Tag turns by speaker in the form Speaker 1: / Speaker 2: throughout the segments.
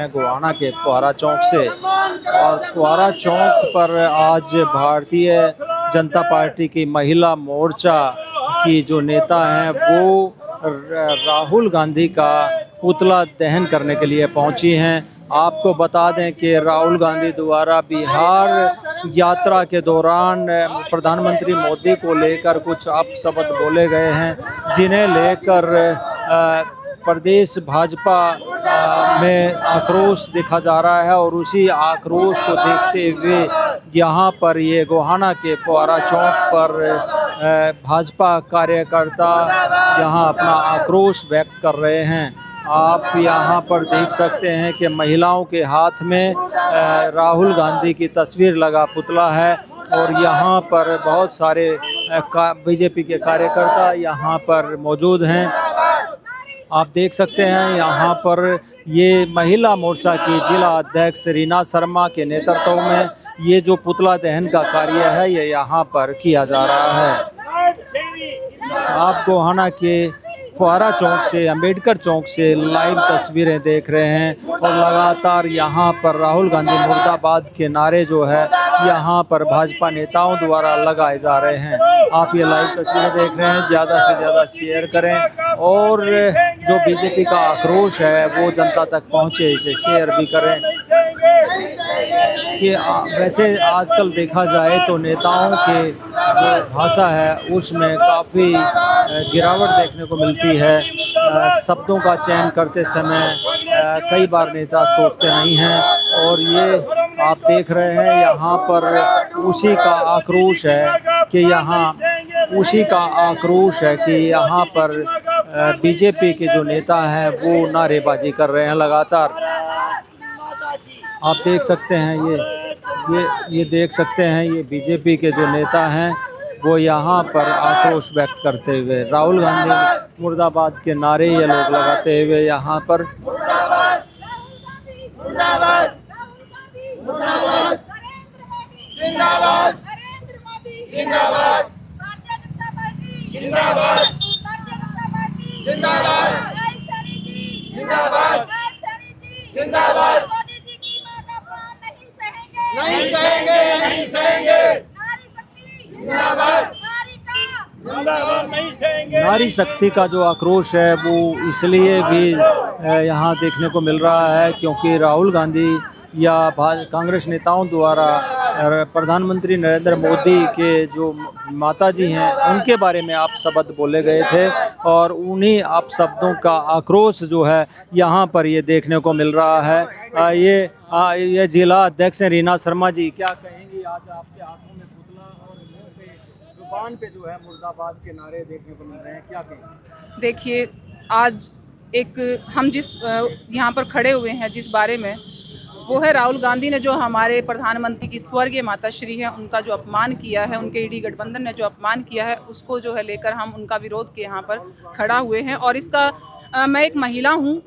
Speaker 1: हैं गोहाना के फुहारा चौक से। और फुहारा चौक पर आज भारतीय जनता पार्टी की महिला मोर्चा की जो नेता हैं वो राहुल गांधी का पुतला दहन करने के लिए पहुंची हैं। आपको बता दें कि राहुल गांधी द्वारा बिहार यात्रा के दौरान प्रधानमंत्री मोदी को लेकर कुछ अपशब्द बोले गए हैं, जिन्हें लेकर प्रदेश भाजपा में आक्रोश देखा जा रहा है। और उसी आक्रोश को देखते हुए यहाँ पर ये गोहाना के फुहारा चौक पर भाजपा कार्यकर्ता यहाँ अपना आक्रोश व्यक्त कर रहे हैं। आप यहाँ पर देख सकते हैं कि महिलाओं के हाथ में राहुल गांधी की तस्वीर लगा पुतला है और यहाँ पर बहुत सारे बीजेपी के कार्यकर्ता यहाँ पर मौजूद हैं। आप देख सकते हैं यहाँ पर ये महिला मोर्चा की जिला अध्यक्ष रीना शर्मा के नेतृत्व में ये जो पुतला दहन का कार्य है ये यहाँ पर किया जा रहा है। आप गोहाना के फुहारा चौक से, अंबेडकर चौक से लाइव तस्वीरें देख रहे हैं और लगातार यहाँ पर राहुल गांधी मुर्दाबाद के नारे जो है यहाँ पर भाजपा नेताओं द्वारा लगाए जा रहे हैं। आप ये लाइव तस्वीरें देख रहे हैं, ज़्यादा से ज़्यादा शेयर करें और जो बीजेपी का आक्रोश है वो जनता तक पहुँचे, इसे शेयर भी करें। कि वैसे आजकल देखा जाए तो नेताओं के जो भाषा है उसमें काफ़ी गिरावट देखने को मिलती है। शब्दों का चयन करते समय कई बार नेता सोचते नहीं हैं और ये आप देख रहे हैं यहाँ पर उसी का आक्रोश है कि यहाँ पर बीजेपी के जो नेता हैं वो नारेबाजी कर रहे हैं लगातार। आप देख सकते हैं ये देख सकते हैं ये बीजेपी के जो नेता हैं वो यहाँ पर आक्रोश व्यक्त करते हुए राहुल गांधी मुर्दाबाद के नारे ये लोग लगाते हुए यहाँ पर नारी शक्ति का जो आक्रोश है वो इसलिए भी यहाँ देखने को मिल रहा है क्योंकि राहुल गांधी या कांग्रेस नेताओं द्वारा प्रधानमंत्री नरेंद्र मोदी के जो माता जी हैं उनके बारे में अपशब्द बोले गए थे और उन्हीं अपशब्दों का आक्रोश जो है यहाँ पर ये देखने को मिल रहा है। ये जिला अध्यक्ष हैं रीना शर्मा जी, क्या कहेंगी? आज आपके हाथों में पुतला और मुंह पे जुबान पे जो है मुर्दाबाद के नारे देखने को मिल रहे हैं, क्या कहेंगे?
Speaker 2: देखिए, आज एक हम जिस यहाँ पर खड़े हुए हैं जिस बारे में, वो है राहुल गांधी ने जो हमारे प्रधानमंत्री की स्वर्गीय माता श्री है उनका जो अपमान किया है, उनके ईडी गठबंधन ने जो अपमान किया है उसको जो है लेकर हम उनका विरोध के यहाँ पर खड़ा हुए हैं। और इसका मैं एक महिला हूँ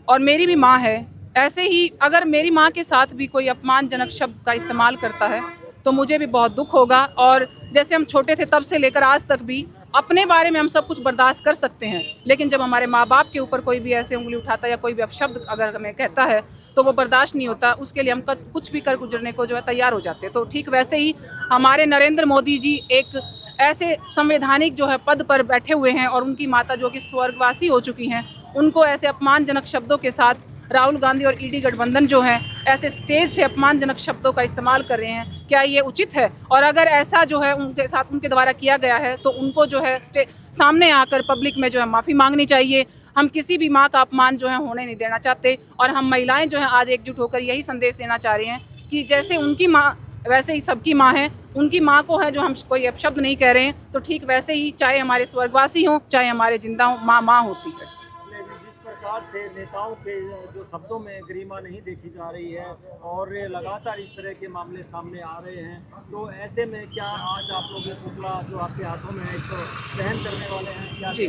Speaker 2: और मेरी भी माँ है। ऐसे ही अगर मेरी माँ के साथ भी कोई अपमानजनक शब्द का इस्तेमाल करता है तो मुझे भी बहुत दुख होगा। और जैसे हम छोटे थे तब से लेकर आज तक भी अपने बारे में हम सब कुछ बर्दाश्त कर सकते हैं, लेकिन जब हमारे माँ बाप के ऊपर कोई भी ऐसे उंगली उठाता है या कोई भी अपशब्द अगर हमें कहता है तो वो बर्दाश्त नहीं होता, उसके लिए हम कुछ भी कर गुजरने को जो है तैयार हो जाते हैं। तो ठीक वैसे ही हमारे नरेंद्र मोदी जी एक ऐसे संवैधानिक जो है पद पर बैठे हुए हैं और उनकी माता जो कि स्वर्गवासी हो चुकी हैं, उनको ऐसे अपमानजनक शब्दों के साथ राहुल गांधी और ईडी गठबंधन जो है ऐसे स्टेज से अपमानजनक शब्दों का इस्तेमाल कर रहे हैं, क्या ये उचित है? और अगर ऐसा जो है उनके साथ उनके द्वारा किया गया है तो उनको जो है सामने आकर पब्लिक में जो है माफ़ी मांगनी चाहिए। हम किसी भी माँ का अपमान जो है होने नहीं देना चाहते और हम महिलाएं जो हैं आज एकजुट होकर यही संदेश देना चाह रहे हैं कि जैसे उनकी माँ वैसे ही सबकी माँ है, उनकी माँ को है जो हम कोई अपशब्द नहीं कह रहे हैं, तो ठीक वैसे ही चाहे हमारे स्वर्गवासी हों चाहे हमारे जिंदा हों, माँ होती है।
Speaker 1: जिस प्रकार से नेताओं के जो शब्दों में गरिमा नहीं देखी जा रही है और लगातार इस तरह के मामले सामने आ रहे हैं, तो ऐसे में क्या आज आप लोग ये पुतला जो आपके हाथों में है इसको दहन करने वाले हैं क्या?
Speaker 2: जी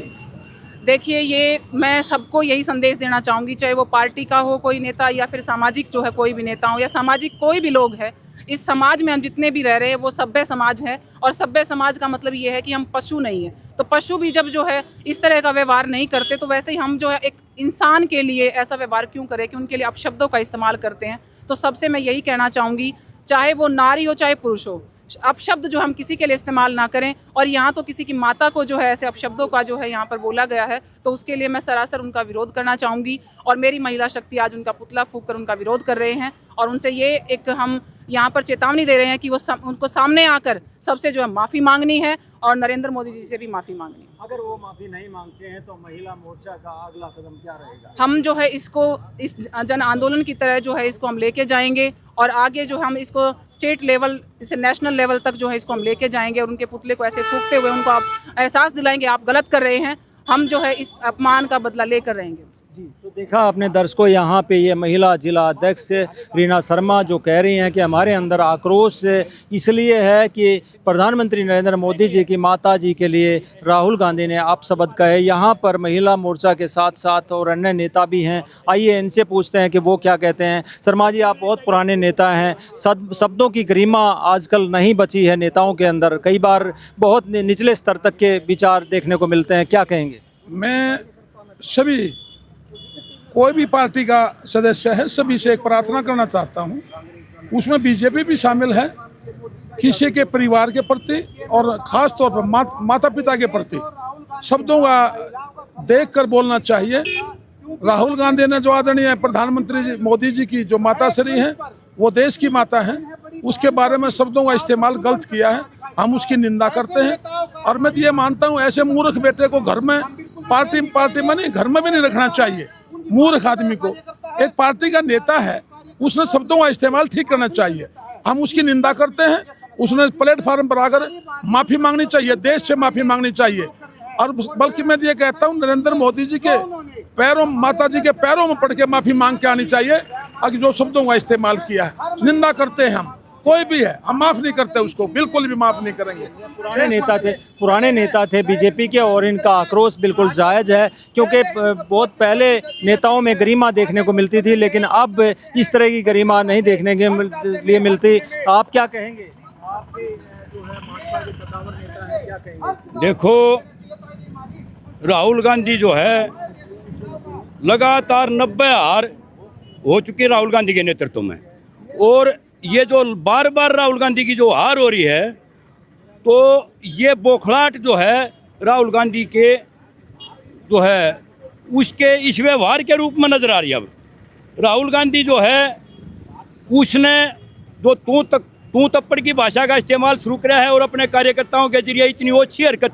Speaker 2: देखिए, ये मैं सबको यही संदेश देना चाहूँगी, चाहे वो पार्टी का हो कोई नेता या फिर सामाजिक जो है कोई भी नेता हो या सामाजिक कोई भी लोग है, इस समाज में हम जितने भी रह रहे हैं वो सभ्य समाज है, और सभ्य समाज का मतलब ये है कि हम पशु नहीं है। तो पशु भी जब जो है इस तरह का व्यवहार नहीं करते, तो वैसे ही हम जो है एक इंसान के लिए ऐसा व्यवहार क्यों करें कि उनके लिए अपशब्दों का इस्तेमाल करते हैं। तो सबसे मैं यही कहना चाहूँगी, चाहे वो नारी हो चाहे पुरुष हो, अपशब्द जो हम किसी के लिए इस्तेमाल ना करें। और यहाँ तो किसी की माता को जो है ऐसे अपशब्दों का जो है यहाँ पर बोला गया है, तो उसके लिए मैं सरासर उनका विरोध करना चाहूँगी। और मेरी महिला शक्ति आज उनका पुतला फूंक कर उनका विरोध कर रहे हैं, और उनसे ये एक हम यहाँ पर चेतावनी दे रहे हैं कि वो उनको सामने आकर सबसे जो है माफ़ी मांगनी है, और नरेंद्र मोदी जी से भी माफ़ी मांगनी है।
Speaker 1: अगर वो माफ़ी नहीं मांगते हैं तो महिला मोर्चा का अगला कदम क्या रहेगा?
Speaker 2: हम जो है इसको इस जन आंदोलन की तरह जो है इसको हम लेके जाएंगे, और आगे जो हम इसको स्टेट लेवल से नेशनल लेवल तक जो है इसको हम लेके जाएंगे, और उनके पुतले को ऐसे फूंकते हुए उनको आप एहसास दिलाएंगे आप गलत कर रहे हैं, हम जो है इस अपमान का बदला लेकर रहेंगे।
Speaker 1: जी, तो देखा आपने दर्शकों, यहाँ पे ये महिला जिला अध्यक्ष रीना शर्मा जो कह रही हैं कि हमारे अंदर आक्रोश इसलिए है कि प्रधानमंत्री नरेंद्र मोदी जी की माता जी के लिए राहुल गांधी ने अपशब्द कहे। यहाँ पर महिला मोर्चा के साथ साथ और अन्य नेता भी हैं, आइए इनसे पूछते हैं कि वो क्या कहते हैं। शर्मा जी, आप बहुत पुराने नेता हैं, शब्दों की गरिमा आजकल नहीं बची है नेताओं के अंदर, कई बार बहुत निचले स्तर तक के विचार देखने को मिलते हैं, क्या कहेंगे?
Speaker 3: मैं सभी कोई भी पार्टी का सदस्य है सभी से एक प्रार्थना करना चाहता हूं, उसमें बीजेपी भी शामिल है, किसी के परिवार के प्रति और ख़ास तौर पर माता पिता के प्रति शब्दों का देखकर बोलना चाहिए। राहुल गांधी ने जो आदरणीय प्रधानमंत्री मोदी जी की जो माता श्री हैं, वो देश की माता हैं, उसके बारे में शब्दों का इस्तेमाल गलत किया है, हम उसकी निंदा करते हैं। और मैं तो ये मानता हूँ ऐसे मूर्ख बेटे को घर में पार्टी में नहीं, घर में भी नहीं रखना चाहिए। मूर्ख आदमी को, एक पार्टी का नेता है, उसने शब्दों का इस्तेमाल ठीक करना चाहिए, हम उसकी निंदा करते हैं। उसने प्लेटफॉर्म पर आकर माफ़ी मांगनी चाहिए, देश से माफ़ी मांगनी चाहिए। और बल्कि मैं ये कहता हूँ नरेंद्र मोदी जी के पैरों, माता जी के पैरों में पड़ के माफ़ी मांग के आनी चाहिए। अगर जो शब्दों का इस्तेमाल किया है, निंदा करते हैं हम, कोई भी है, हम माफ़ नहीं करते उसको, बिल्कुल भी माफ़ नहीं करेंगे।
Speaker 1: पुराने नेता थे बीजेपी के, और इनका आक्रोश बिल्कुल जायज़ है, क्योंकि बहुत पहले नेताओं में गरिमा देखने को मिलती थी, लेकिन अब इस तरह की गरिमा नहीं देखने के लिए मिलती। आप क्या कहेंगे? आप जो है भाजपा के कद्दावर नेता हैं, क्या कहेंगे?
Speaker 4: देखो, राहुल गांधी जो है लगातार 90 हार हो चुकी है राहुल गांधी के नेतृत्व में, और ये जो बार बार राहुल गांधी की जो हार हो रही है, तो ये बौखलाहट जो है राहुल गांधी के जो है उसके इस व्यवहार के रूप में नजर आ रही है। अब राहुल गांधी जो है उसने जो तू तप्पड़ की भाषा का इस्तेमाल शुरू किया है, और अपने कार्यकर्ताओं के जरिए इतनी ओछी हरकत,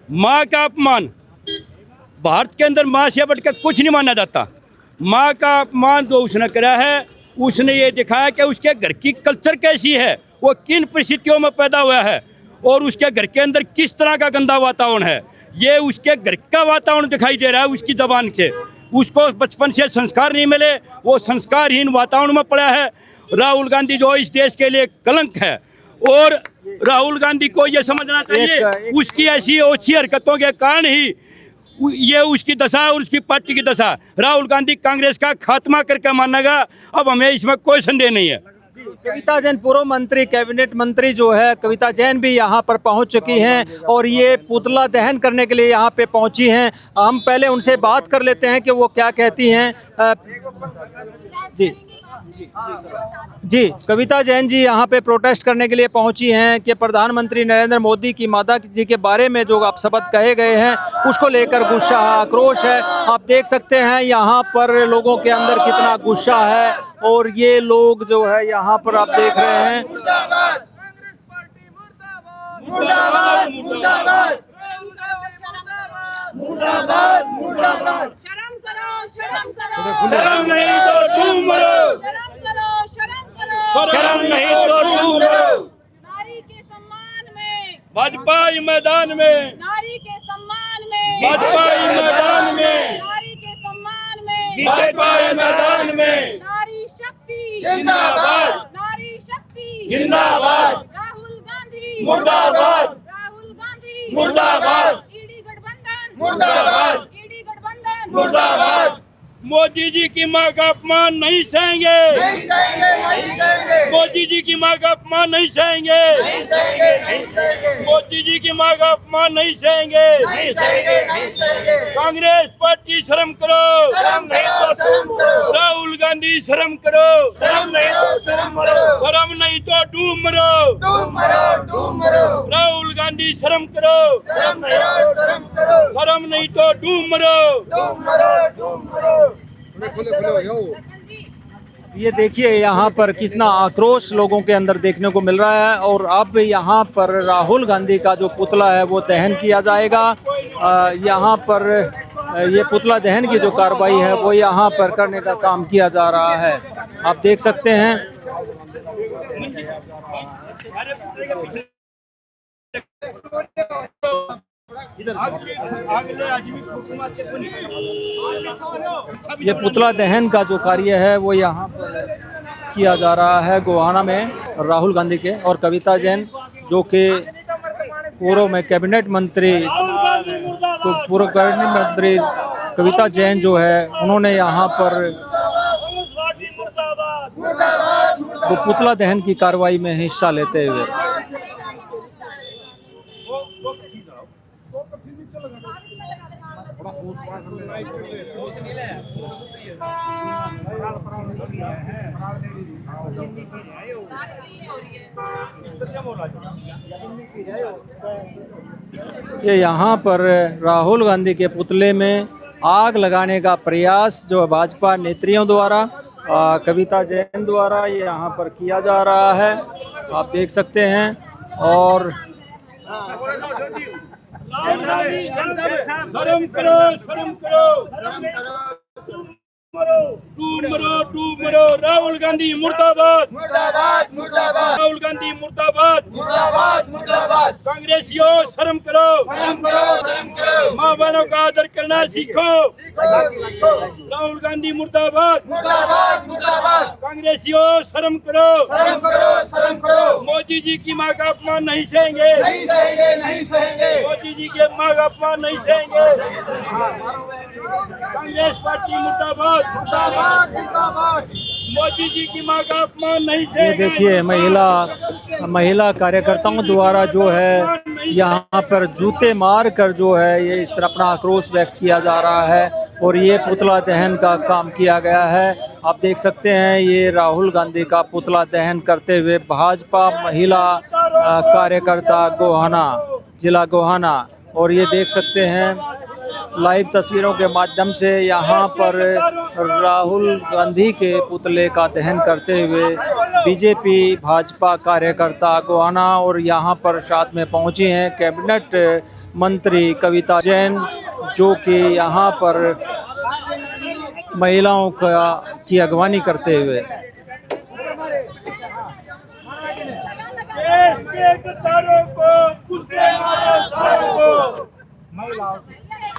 Speaker 4: माँ का अपमान, भारत के अंदर माँ से बढ़कर कुछ नहीं माना जाता। माँ का अपमान जो उसने करा है, उसने ये दिखाया कि उसके घर की कल्चर कैसी है, वो किन परिस्थितियों में पैदा हुआ है, और उसके घर के अंदर किस तरह का गंदा वातावरण है। ये उसके घर का वातावरण दिखाई दे रहा है उसकी जबान से। उसको बचपन से संस्कार नहीं मिले, वो संस्कारहीन वातावरण में पड़ा है। राहुल गांधी जो इस देश के लिए कलंक है, और राहुल गांधी को ये समझना चाहिए उसकी ऐसी ओछी हरकतों के कारण ही ये उसकी दशा और उसकी पार्टी की दशा। राहुल गांधी कांग्रेस का खात्मा करके मानेगा, अब हमें इसमें कोई संदेह नहीं है।
Speaker 1: कविता जैन, पूर्व मंत्री, कैबिनेट मंत्री जो है कविता जैन भी यहाँ पर पहुँच चुकी हैं, और ये पुतला दहन करने के लिए यहाँ पे पहुँची हैं। हम पहले उनसे बात कर लेते हैं कि वो क्या कहती हैं। जी, कविता जैन जी यहाँ पे प्रोटेस्ट करने के लिए पहुँची हैं कि प्रधानमंत्री नरेंद्र मोदी की माता जी के बारे में जो अपशब्द कहे गए हैं, उसको लेकर गुस्सा, आक्रोश है। आप देख सकते हैं यहाँ पर लोगों के अंदर कितना गुस्सा है, और ये लोग जो है यहाँ पर आप देख रहे हैं।
Speaker 4: शर्म नहीं तो तुम मरो, शर्म नहीं तो तुम मरो।
Speaker 5: नारी के सम्मान में,
Speaker 4: भाजपा मैदान में,
Speaker 5: नारी के सम्मान में,
Speaker 4: भाजपा मैदान में,
Speaker 5: नारी के सम्मान में,
Speaker 4: भाजपा मैदान में,
Speaker 5: नारी शक्ति
Speaker 4: जिंदाबाद,
Speaker 5: नारी शक्ति
Speaker 4: जिंदाबाद,
Speaker 5: राहुल गांधी
Speaker 4: मुर्दाबाद,
Speaker 5: राहुल गांधी
Speaker 4: मुर्दाबाद,
Speaker 5: ईडी गठबंधन
Speaker 4: मुर्दाबाद,
Speaker 5: ईडी गठबंधन
Speaker 4: मुर्दाबाद। मोदी जी की मां का अपमान नहीं सहेंगे,
Speaker 6: नहीं सहेंगे, नहीं सहेंगे,
Speaker 4: मोदी जी की मां का अपमान नहीं सहेंगे,
Speaker 6: नहीं सहेंगे, नहीं सहेंगे,
Speaker 4: मोदी जी की मां का अपमान नहीं सहेंगे।
Speaker 6: नहीं सहेंगे, नहीं सहेंगे।
Speaker 4: कांग्रेस पार्टी शर्म करो,
Speaker 6: शर्म करो, शर्म करो,
Speaker 4: राहुल गांधी शर्म करो,
Speaker 6: शर्म करो, शर्म करो,
Speaker 4: शर्म नहीं तो डूब मरो।
Speaker 6: डूब मरो, डूब मरो,
Speaker 4: राहुल गांधी शर्म करो,
Speaker 6: शर्म करो, शर्म करो,
Speaker 4: शर्म नहीं तो डूब मरो।
Speaker 6: डूब मरो, डूब मरो।
Speaker 1: ये देखिए यहाँ पर कितना आक्रोश लोगों के अंदर देखने को मिल रहा है। और अब यहाँ पर राहुल गांधी का जो पुतला है वो दहन किया जाएगा। यहाँ पर ये पुतला दहन की जो कार्रवाई है वो यहाँ पर करने का काम किया जा रहा है। आप देख सकते हैं। ये पुतला दहन का जो कार्य है वो यहाँ पर किया जा रहा है गोहाना में। राहुल गांधी के और कविता जैन जो कि पूर्व में कैबिनेट मंत्री कविता जैन जो है उन्होंने यहाँ पर वो पुतला दहन की कार्रवाई में हिस्सा लेते हुए ये यहाँ पर राहुल गांधी के पुतले में आग लगाने का प्रयास जो भाजपा नेत्रियों द्वारा कविता जैन द्वारा ये यहाँ पर किया जा रहा है। आप देख सकते हैं। और
Speaker 4: शर्म करो, शर्म करो, डूब मरो, डूब मरो। राहुल गांधी मुर्दाबाद,
Speaker 6: मुर्दाबाद, मुर्दाबाद,
Speaker 4: राहुल गांधी मुर्दाबाद,
Speaker 6: मुर्दाबाद, मुर्दाबाद।
Speaker 4: कांग्रेसियों शर्म करो,
Speaker 6: शर्म करो, शर्म करो,
Speaker 4: माँ बहनों का आदर करना सीखो। राहुल गांधी मुर्दाबाद,
Speaker 6: मुर्दाबाद, मुर्दाबाद।
Speaker 4: कांग्रेसियों शर्म करो,
Speaker 6: शर्म करो, शर्म करो।
Speaker 4: मोदी जी की माँ का अपमान नहीं सहेंगे,
Speaker 6: नहीं सहेंगे, नहीं सहेंगे।
Speaker 4: मोदी जी के माँ का अपमान नहीं सहेंगे। कांग्रेस पार्टी मुर्दाबाद,
Speaker 6: मुर्दाबाद, मुर्दाबाद।
Speaker 4: मोदी जी की माँ का अपमान नहीं
Speaker 1: ये
Speaker 4: सहेंगे।
Speaker 1: देखिए महिला कार्यकर्ताओं द्वारा जो है यहाँ पर जूते मार कर जो है ये इस तरह अपना आक्रोश व्यक्त किया जा रहा है। और ये पुतला दहन का काम किया गया है। आप देख सकते हैं ये राहुल गांधी का पुतला दहन करते हुए भाजपा महिला कार्यकर्ता गोहाना, जिला गोहाना। और ये देख सकते हैं लाइव तस्वीरों के माध्यम से यहाँ पर राहुल गांधी के पुतले का दहन करते हुए बीजेपी भाजपा कार्यकर्ता गोहाना और यहाँ पर साथ में पहुँची हैं कैबिनेट मंत्री कविता जैन जो कि यहाँ पर महिलाओं की अगवानी करते हुए
Speaker 4: देश के गद्दारों को, कुत्ते मारो सारों को।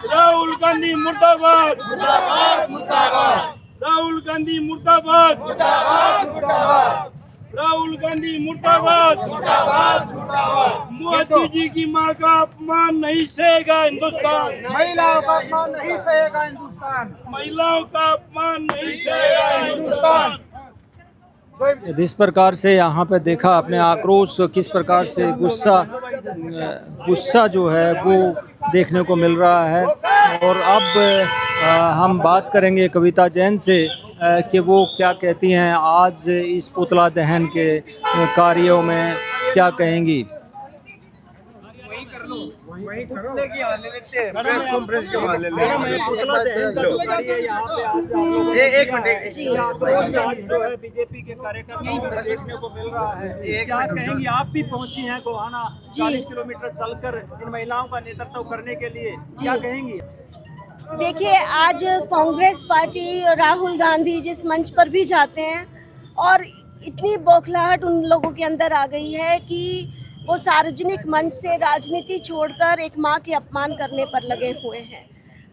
Speaker 4: राहुल गांधी मुर्दाबाद,
Speaker 6: मुर्दाबाद, मुर्दाबाद,
Speaker 4: राहुल गांधी मुर्दाबाद,
Speaker 6: मुर्दाबाद, मुर्दाबाद,
Speaker 4: राहुल गांधी मुर्दाबाद,
Speaker 6: मुर्दाबाद, मुर्दाबाद।
Speaker 4: मोदी जी की माँ का अपमान नहीं सहेगा हिंदुस्तान,
Speaker 6: महिलाओं का अपमान नहीं सहेगा हिंदुस्तान,
Speaker 4: महिलाओं का अपमान नहीं सहेगा हिंदुस्तान।
Speaker 1: जिस प्रकार से यहाँ पे देखा अपने आक्रोश किस प्रकार से गुस्सा जो है वो देखने को मिल रहा है। और अब हम बात करेंगे कविता जैन से कि वो क्या कहती हैं आज इस पुतला दहन के कार्यों में क्या कहेंगी।
Speaker 6: पुतले की हाल ले लेते हैं, प्रेस कॉन्फ्रेंस के हाल ले लेते एक मिनट
Speaker 1: जो है बीजेपी के कार्यकर्ताओं को देखने को मिल रहा है, क्या कहेंगी। आप भी पहुंची हैं गोहाना 40 किलोमीटर चलकर इन महिलाओं का नेतृत्व करने के लिए, क्या कहेंगी।
Speaker 7: देखिए आज कांग्रेस पार्टी और राहुल गांधी जिस मंच पर भी जाते हैं और इतनी बौखलाहट उन लोगों के अंदर आ गई है कि वो सार्वजनिक मंच से राजनीति छोड़कर एक मां के अपमान करने पर लगे हुए हैं।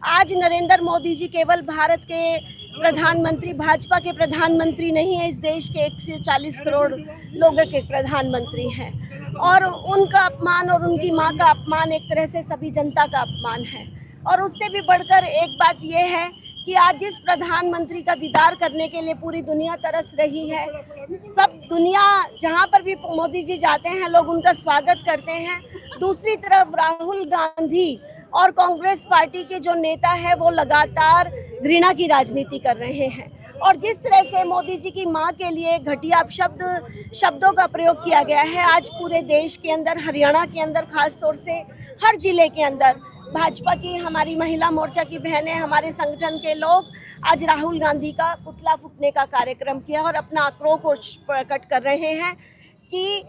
Speaker 7: आज नरेंद्र मोदी जी केवल भारत के प्रधानमंत्री, भाजपा के प्रधानमंत्री नहीं है, इस देश के 140 करोड़ लोगों के प्रधानमंत्री हैं। और उनका अपमान और उनकी मां का अपमान एक तरह से सभी जनता का अपमान है। और उससे भी बढ़कर एक बात यह है कि आज जिस प्रधानमंत्री का दीदार करने के लिए पूरी दुनिया तरस रही है, सब दुनिया जहां पर भी मोदी जी जाते हैं लोग उनका स्वागत करते हैं। दूसरी तरफ राहुल गांधी और कांग्रेस पार्टी के जो नेता है वो लगातार घृणा की राजनीति कर रहे हैं और जिस तरह से मोदी जी की मां के लिए घटिया शब्दों का प्रयोग किया गया है, आज पूरे देश के अंदर, हरियाणा के अंदर खास तौर से हर जिले के अंदर भाजपा की, हमारी महिला मोर्चा की बहनें, हमारे संगठन के लोग आज राहुल गांधी का पुतला फूंकने का कार्यक्रम किया और अपना आक्रोश प्रकट कर रहे हैं कि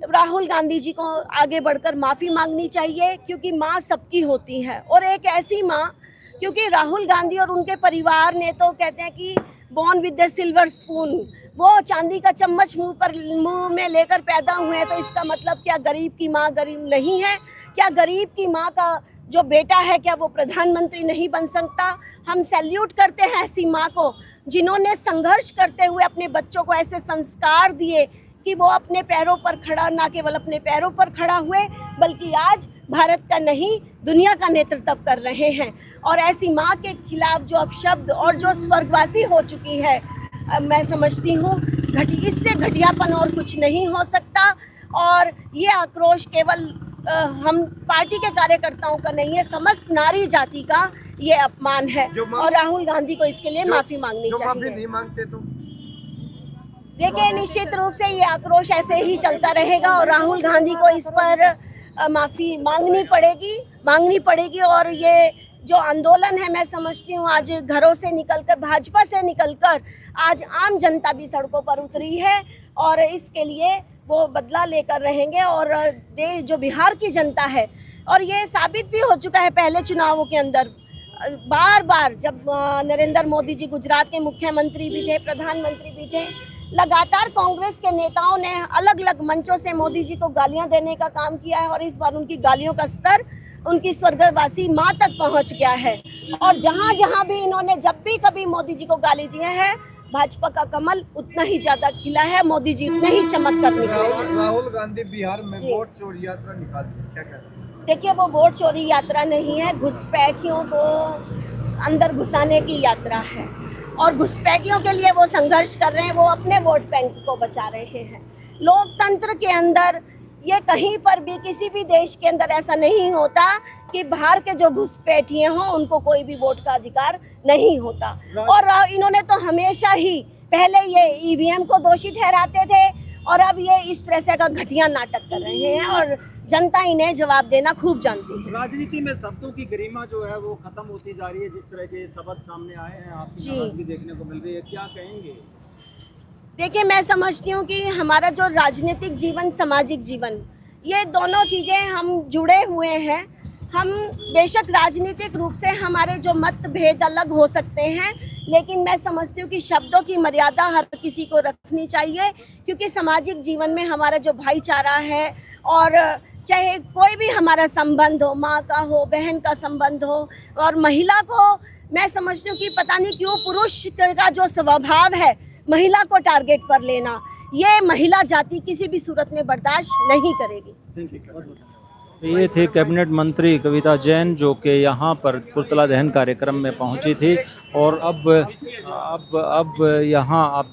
Speaker 7: राहुल गांधी जी को आगे बढ़कर माफ़ी मांगनी चाहिए, क्योंकि माँ सबकी होती है और एक ऐसी माँ, क्योंकि राहुल गांधी और उनके परिवार ने तो कहते हैं कि born with the silver spoon, वो चांदी का चम्मच मुंह में लेकर पैदा हुए हैं, तो इसका मतलब क्या गरीब की माँ गरीब नहीं है? क्या गरीब की माँ का जो बेटा है क्या वो प्रधानमंत्री नहीं बन सकता? हम सैल्यूट करते हैं ऐसी माँ को जिन्होंने संघर्ष करते हुए अपने बच्चों को ऐसे संस्कार दिए कि वो अपने पैरों पर खड़ा, ना केवल अपने पैरों पर खड़ा हुए बल्कि आज भारत का नहीं दुनिया का नेतृत्व कर रहे हैं। और ऐसी माँ के खिलाफ जो अपशब्द और जो स्वर्गवासी हो चुकी है, मैं समझती हूँ इससे घटियापन और कुछ नहीं हो सकता। और ये आक्रोश केवल हम पार्टी के कार्यकर्ताओं का नहीं है, समस्त नारी जाति का ये अपमान है और राहुल गांधी को इसके लिए माफी मांगनी चाहिए।
Speaker 6: नहीं मांगते तो
Speaker 7: देखिए, निश्चित रूप से ये आक्रोश ऐसे ही चलता रहेगा और राहुल गांधी को इस पर माफी मांगनी पड़ेगी और ये जो आंदोलन है, मैं समझती हूँ आज घरों से निकलकर, भाजपा से निकलकर आज आम जनता भी सड़कों पर उतरी है और इसके लिए वो बदला लेकर रहेंगे। और जो बिहार की जनता है, और ये साबित भी हो चुका है पहले चुनावों के अंदर, बार बार जब नरेंद्र मोदी जी गुजरात के मुख्यमंत्री भी थे, प्रधानमंत्री भी थे, लगातार कांग्रेस के नेताओं ने अलग अलग मंचों से मोदी जी को गालियां देने का काम किया है और इस बार उनकी गालियों का स्तर उनकी स्वर्गवासी माँ तक पहुंच गया है। और जहां जहां भी इन्होंने जब भी कभी मोदी जी को गाली दिए हैं, भाजपा का कमल उतना ही ज्यादा खिला है, मोदी जी उतने ही चमक कर निकले हैं।
Speaker 6: राहुल गांधी बिहार में वोट चोरी यात्रा निकालती है, क्या कहते हैं?
Speaker 7: देखिए, वो वोट चोरी यात्रा नहीं है, घुसपैठियों को अंदर घुसाने की यात्रा है और घुसपैठियों के लिए वो संघर्ष कर रहे हैं, वो अपने वोट बैंक को बचा रहे हैं। लोकतंत्र के अंदर ये कहीं पर भी किसी भी देश के अंदर ऐसा नहीं होता कि बाहर के जो घुसपैठिए हों उनको कोई भी वोट का अधिकार नहीं होता। और इन्होंने तो हमेशा ही पहले ये ईवीएम को दोषी ठहराते थे और अब ये इस तरह से का घटिया नाटक कर रहे हैं और जनता इन्हें जवाब देना खूब जानती है।
Speaker 1: राजनीति में शब्दों की गरिमा जो है वो खत्म होती जा रही है। जिस तरह के शब्द सामने आए हैं, आपकी नाराजगी देखने को मिल रही है, क्या कहेंगे?
Speaker 7: देखिए, मैं समझती हूँ कि हमारा जो राजनीतिक जीवन, सामाजिक जीवन, ये दोनों चीज़ें हम जुड़े हुए हैं। हम बेशक राजनीतिक रूप से हमारे जो मतभेद अलग हो सकते हैं, लेकिन मैं समझती हूँ कि शब्दों की मर्यादा हर किसी को रखनी चाहिए, क्योंकि सामाजिक जीवन में हमारा जो भाईचारा है और चाहे कोई भी हमारा संबंध हो, माँ का हो, बहन का संबंध हो, और महिला को मैं समझती हूँ कि पता नहीं क्यों पुरुष का जो स्वभाव है महिला को टारगेट पर लेना, ये महिला जाति किसी भी सूरत में बर्दाश्त नहीं करेगी।
Speaker 1: तो ये थे कैबिनेट मंत्री कविता जैन, जो कि यहाँ पर पुतला दहन कार्यक्रम में पहुँची थी और अब यहाँ आप